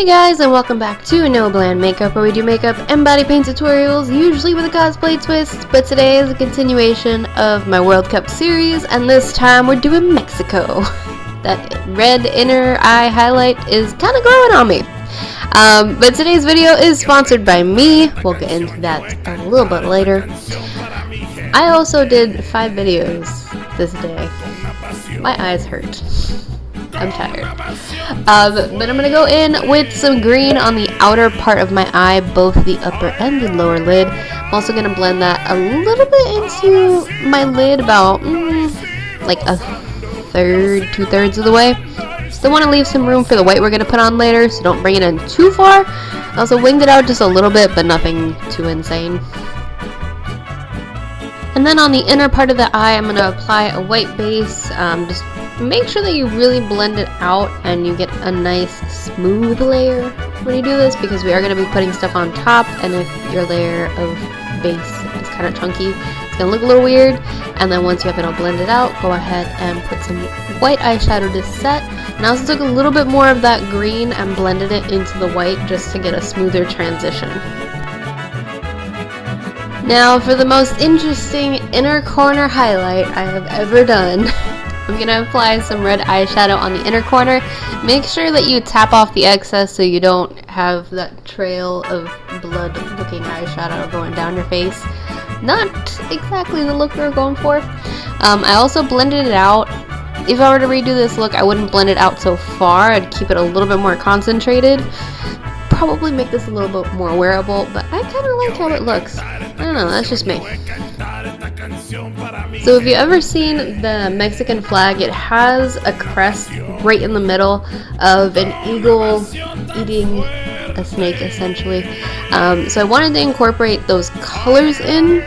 Hey guys, and welcome back to NoBlandMakeup, where we do makeup and body paint tutorials, usually with a cosplay twist, but today is a continuation of my World Cup series, and this time we're doing Mexico. That red inner eye highlight is kind of growing on me. But today's video is sponsored by me. We'll get into that a little bit later. I also did 5 videos this day. My eyes hurt. I'm tired. But I'm gonna go in with some green on the outer part of my eye, both the upper and the lower lid. I'm also gonna blend that a little bit into my lid, about like a third, 2/3 of the way. Still want to leave some room for the white we're gonna put on later, so don't bring it in too far. I also winged it out just a little bit, but nothing too insane. And then on the inner part of the eye, I'm gonna apply a white base. Just make sure that you really blend it out and you get a nice smooth layer when you do this, because we are going to be putting stuff on top, and if your layer of base is kind of chunky, it's going to look a little weird. And then once you have it all blended out, go ahead and put some white eyeshadow to set. And I also took a little bit more of that green and blended it into the white just to get a smoother transition. Now for the most interesting inner corner highlight I have ever done. I'm going to apply some red eyeshadow on the inner corner. Make sure that you tap off the excess so you don't have that trail of blood looking eyeshadow going down your face. Not exactly the look we were going for. I also blended it out. If I were to redo this look, I wouldn't blend it out so far. I'd keep it a little bit more concentrated. Probably make this a little bit more wearable, but I kind of like how it looks. I don't know, that's just me. So if you've ever seen the Mexican flag, it has a crest right in the middle of an eagle eating a snake, essentially. So I wanted to incorporate those colors in,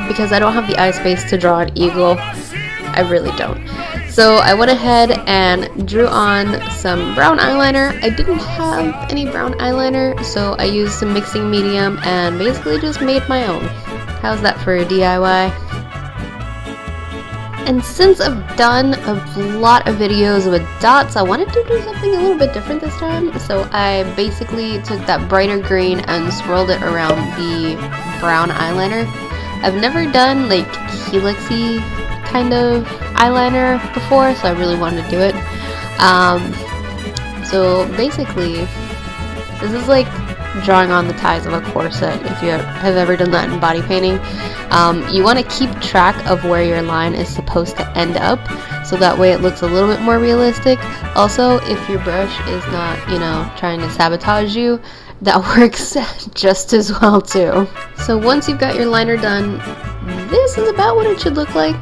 because I don't have the eye space to draw an eagle. I really don't. So I went ahead and drew on some brown eyeliner. I didn't have any brown eyeliner, so I used some mixing medium and basically just made my own. How's that for a DIY? And since I've done a lot of videos with dots, I wanted to do something a little bit different this time. So I basically took that brighter green and swirled it around the brown eyeliner. I've never done like helixy kind of eyeliner before, so I really wanted to do it. So basically, this is like drawing on the ties of a corset, if you have ever done that in body painting. You want to keep track of where your line is supposed to end up, so that way it looks a little bit more realistic. Also, if your brush is not, trying to sabotage you, that works just as well too. So once you've got your liner done, this is about what it should look like.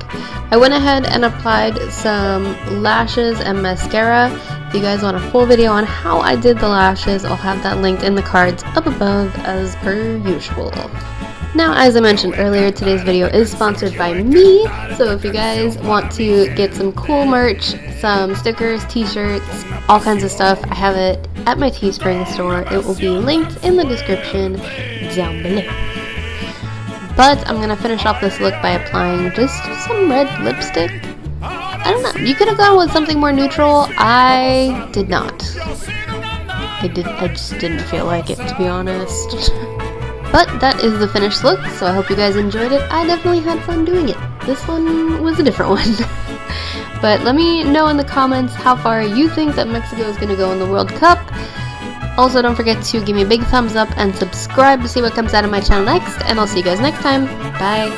I went ahead and applied some lashes and mascara. If you guys want a full video on how I did the lashes, I'll have that linked in the cards up above as per usual. Now, as I mentioned earlier, today's video is sponsored by me, so if you guys want to get some cool merch, some stickers, t-shirts, all kinds of stuff, I have it at my Teespring store. It will be linked in the description down below. But I'm going to finish off this look by applying just some red lipstick. I don't know, you could have gone with something more neutral. I did not. I just didn't feel like it, to be honest. But that is the finished look, so I hope you guys enjoyed it. I definitely had fun doing it. This one was a different one. But let me know in the comments how far you think that Mexico is going to go in the World Cup. Also, don't forget to give me a big thumbs up and subscribe to see what comes out of my channel next, and I'll see you guys next time. Bye!